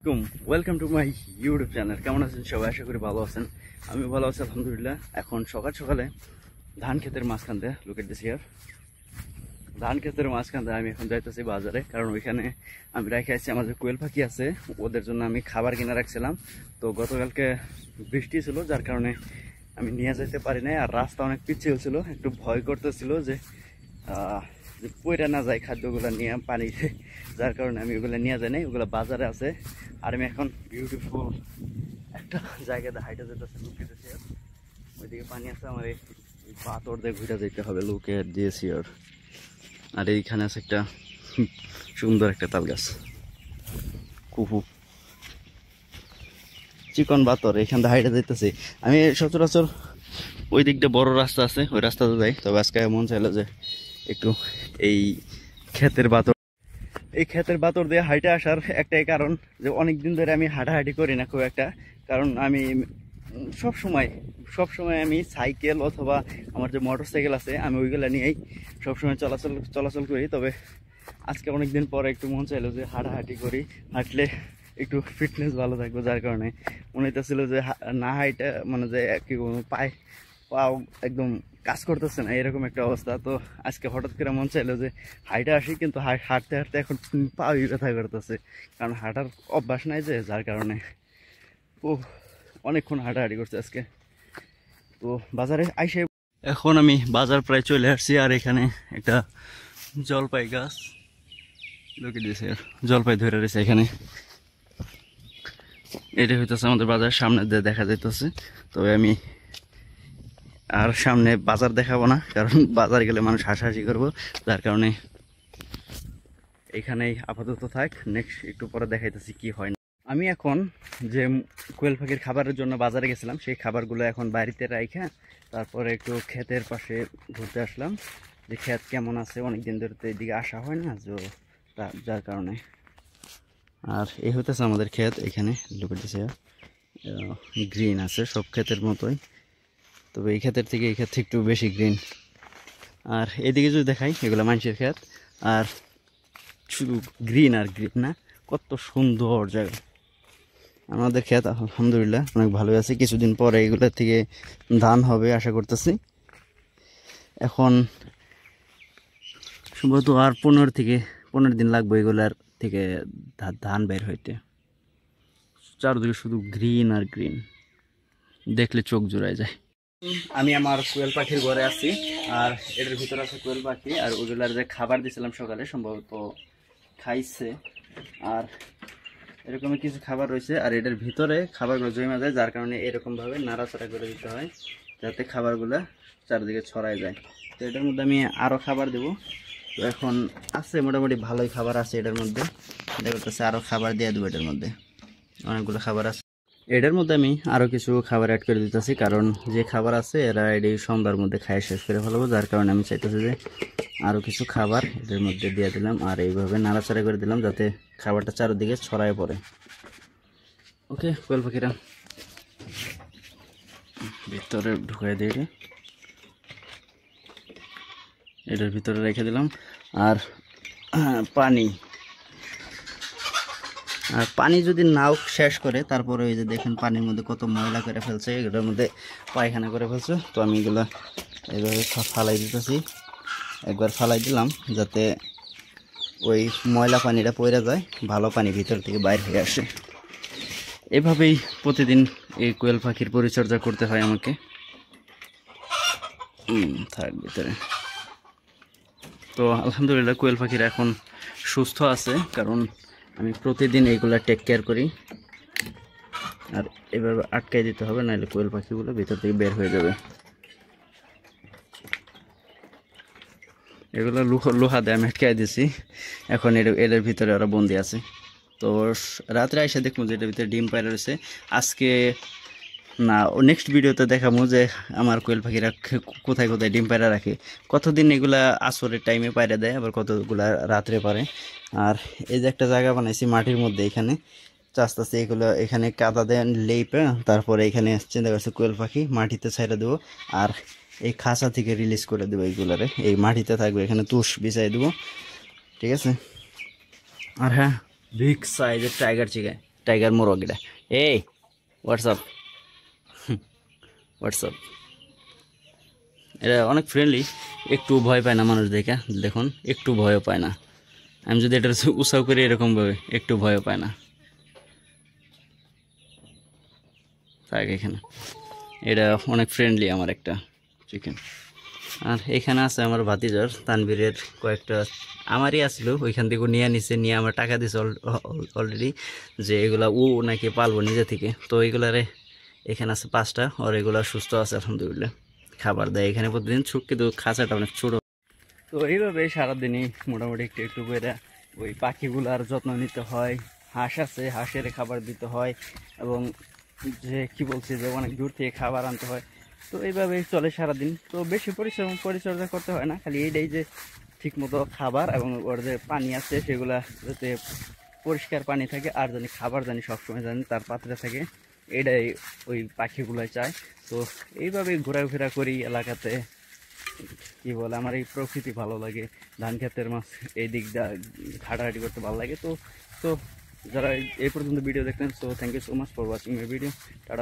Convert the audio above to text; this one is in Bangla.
Welcome to my YouTube channel. কেমন আছেন সবাই? আশা করি ভালো আছেন। আমি ভালো আছি আলহামদুলিল্লাহ। এখন সকাল সকালে ধান ক্ষেতের মাঝখান দিয়ে লুক এট দিস হিয়ার। ধান ক্ষেতের মাঝখান দিয়ে আমি এখন যাইতেছি বাজারে, কারণ ওইখানে আমি রেখে আসছি আমাদের কোয়েল পাখি আছে, ওদের জন্য আমি খাবার কিনে রাখছিলাম। তো গতকালকে বৃষ্টি ছিল, যার কারণে আমি নিয়ে যেতে পারি নাই। আর রাস্তা অনেক পিচ্ছিল ছিল, একটু ভয় করতেছিল যে পইরা না যায় খাদ্যগুলো নিয়ে পানিতে, যার কারণে আমি ওগুলো নিয়ে যাই নাই। ওগুলো বাজারে আছে। আর আমি এখন বিউটিফুল একটা জায়গাতে হাইটে যেতেছে, লুকে যেতেছি। ওইদিকে পানি আছে, আমার এই পাথর দিয়ে ঘুরে যেতে হবে, লুকে দিয়েছি। আর এইখানে আছে একটা সুন্দর একটা তাল গাছ, কুপু চিকন পাথর, এখান থেকে হাইটে যেতেছি। আমি সচরাচর ওই দিকটা বড় রাস্তা আছে, ওই রাস্তাতে যাই। তবে আজকে মন চাইলো যে একটু এই ক্ষেতের বাতর দিয়ে হাইটে আসার একটাই কারণ যে অনেক দিন ধরে আমি হাঁটাহাঁটি করি না খুব একটা। কারণ আমি সবসময় আমি সাইকেল অথবা আমার যে মোটর সাইকেল আছে, আমি ওইগুলো নিয়েই সবসময় চলাচল করি। তবে আজকে অনেক দিন পরে একটু মন চাইলো যে হাঁটাহাঁটি করি, হাঁটলে একটু ফিটনেস ভালো থাকবে। যার কারণে মনে হইতেছিল যে না হাইটা মানে যে কি পাও একদম কাজ করতেছে না, এরকম একটা অবস্থা। তো আজকে হঠাৎ করে মন চাইলো যে হাইটে আসি, কিন্তু হাঁটতে হাঁটতে এখন পাও ব্যথা করতেছে, কারণ হাঁটার অভ্যাস নাই যে, যার কারণে অনেকক্ষণ হাঁটাহাঁটি করছে আজকে। তো বাজারে আইসে এখন আমি বাজার প্রায় চলে আসছি। আর এখানে একটা জলপাই গাছ লোকে দিয়েছে, জলপাই ধরে রয়েছে এখানে। এটা হইতেছে আমাদের বাজার সামনে দিয়ে দেখা যাইতেছে। তবে আমি আর সামনে বাজার দেখাবো না, কারণ বাজার গেলে মানুষ হাসাহাসি করবো, যার কারণে এখানেই আপাতত থাক। নেক্সট একটু পরে দেখাইতেছি কি হয় না। আমি এখন যে কোয়েল পাখির খাবারের জন্য বাজারে গেছিলাম, সেই খাবারগুলো এখন বাড়িতে রাইখা তারপরে একটু ক্ষেতের পাশে ঘুরতে আসলাম, যে ক্ষেত কেমন আছে। অনেকদিন ধরে তো এদিকে আসা হয় না, যার কারণে। আর এই হইতেছে আমাদের ক্ষেত, এখানে লুকেটেছে গ্রিন আছে সব ক্ষেতের মতোই, তবে এই ক্ষেতের থেকে এই ক্ষেত একটু বেশি গ্রিন। আর এদিকে যদি দেখাই, এগুলো মানুষের ক্ষেত, আর শুধু গ্রিন আর গ্রিন না, কত সুন্দর জায়গা। আমাদের ক্ষেত আলহামদুলিল্লাহ অনেক ভালোই আছে। কিছুদিন পরে এগুলোর থেকে ধান হবে আশা করতেছি। এখন সম্ভবত আর 15 দিন লাগবে এগুলার থেকে ধান বের হইতে। চারদিকে শুধু গ্রিন আর গ্রিন, দেখলে চোখ জুড়ায় যায়। আমি আমার কোয়েল পাখির ঘরে আছি, আর এটার ভিতরে আছে কোয়েল পাখি। আর ওগুলার যে খাবার দিয়েছিলাম সকালে, সম্ভবত খাইছে। আর এরকমের কিছু খাবার রয়েছে, আর এটার ভিতরে খাবারগুলো জমে যায়, যার কারণে এরকমভাবে নাড়াচাড়া করে দিতে হয়, যাতে খাবারগুলো চারিদিকে ছড়ায় যায়। তো এটার মধ্যে আমি আরও খাবার দেবো। তো এখন আছে মোটামুটি ভালোই খাবার আছে এটার মধ্যে, দেখতেছে আরও খাবার দিয়ে দেবো। এটার মধ্যে অনেকগুলো খাবার আছে। এটার মধ্যে আমি আরও কিছু খাবার অ্যাড করে দিতেছি, কারণ যে খাবার আছে এরা এটি সন্ধ্যার মধ্যে খায় শেষ করে ফেলবো, যার কারণে আমি চাইতেছি যে আরও কিছু খাবার এটার মধ্যে দিয়ে দিলাম। আর এইভাবে নাড়াচাড়া করে দিলাম, যাতে খাবারটা চারদিকে ছড়ায় পড়ে। ওকে, কোয়েল পাখিরা ভিতরে ঢুকাই দিয়ে এটার ভিতরে রেখে দিলাম। আর পানি যদি নাও শেষ করে, তারপরে ওই যে দেখেন পানির মধ্যে কত ময়লা করে ফেলছে, এগুলোর মধ্যে পায়খানা করে ফেলছে। তো আমি এগুলো এইভাবে ফালাই দিতেছি। একবার ফালাই দিলাম যাতে ওই ময়লা পানিটা পড়ে যায়, ভালো পানি ভিতর থেকে বাইর হয়ে আসে। এভাবেই প্রতিদিন এই কোয়েল পাখির পরিচর্যা করতে হয় আমাকে। থাক ভিতরে। তো আলহামদুলিল্লাহ কোয়েল পাখিরা এখন সুস্থ আছে, কারণ আমি প্রতিদিন এইগুলা টেক কেয়ার করি। আর এভাবে আটকাই দিতে হবে, নাহলে কোয়েল পাখিগুলো ভিতর থেকে বের হয়ে যাবে। এগুলো লোহা দিয়ে আমি আটকাই দিছি, এখন এটার ভিতরে ওরা বন্দি আছে। তো রাত্রে এসে দেখবো যে এটার ভিতরে ডিম পায়রা রয়েছে। আজকে না, নেক্সট ভিডিওতে দেখাবো যে আমার কোয়েল পাখিরা কোথায় কোথায় ডিম পায়রা রাখে, কতদিন এগুলা আসরের টাইমে পায়রা দেয়, আবার কতগুলা রাত্রে পারে। আর এই যে একটা জায়গা বানাইছি মাটির মধ্যে, এখানে আস্তে আস্তে এগুলো এখানে কাদা দেন লেপে, তারপরে এখানে চিন্তা করছে কোয়েল পাখি মাটিতে ছেড়ে দেবো। আর এই খাঁচা থেকে রিলিজ করে দেবো এইগুলারে, এই মাটিতে থাকবে, এখানে তুষ বিছাই দেবো, ঠিক আছে। আর হ্যাঁ, বিগ সাইজের টাইগার চিকেন টাইগার মোরগ এটা। এই হোয়াটসঅ্যাপ হোয়াটসঅ্যাপ, এটা অনেক ফ্রেন্ডলি, একটু ভয় পায় না মানুষ দেখে, দেখুন একটু ভয়ও পায় না। আমি যদি এটা উৎসাহ করি এরকমভাবে একটু ভয়ও পায় না। থাক এখানে, এটা অনেক ফ্রেন্ডলি আমার একটা চিকেন। আর এখানে আছে আমার ভাতিজার তানবীরের কয়েকটা, আমারই আসলো, ওইখান থেকে নিয়ে নিছে, নিয়ে আমার টাকা দিছে অলরেডি, যে এগুলা ও নাকি পালবো নিজে থেকে। তো এইগুলারে এখানে আছে 5টা, আর এগুলা সুস্থ আছে আলহামদুলিল্লাহ, খাবার দেয় এখানে প্রতিদিন, কিন্তু খাঁচাটা অনেক ছোটো। তো এইভাবে সারাদিনই মোটামুটি একটু একটু করে ওই পাখিগুলার যত্ন নিতে হয়। হাঁস আছে, হাঁসের খাবার দিতে হয়, এবং যে কি বলছি যে অনেক দূর থেকে খাবার আনতে হয়। তো এইভাবেই চলে সারাদিন। তো বেশি পরিচর্যা করতে হয় না, খালি এইটাই যে ঠিক মতো খাবার এবং ওর যে পানি আছে সেগুলা যাতে পরিষ্কার পানি থাকে, আর জানি খাবার জানি সবসময় জানি তার পাত্রে থাকে, এটাই ওই পাখিগুলাই চায়। তো এইভাবেই ঘোরাফেরা করি এলাকাতে। কি বলে, আমার এই প্রকৃতি ভালো লাগে, ধান ক্ষেতের মাছ এই দিকটা হাঁটাহাঁটি করতে ভালো লাগে। তো তো যারা এই পর্যন্ত ভিডিও দেখতেন, so thank you so much for watching my video. Tata.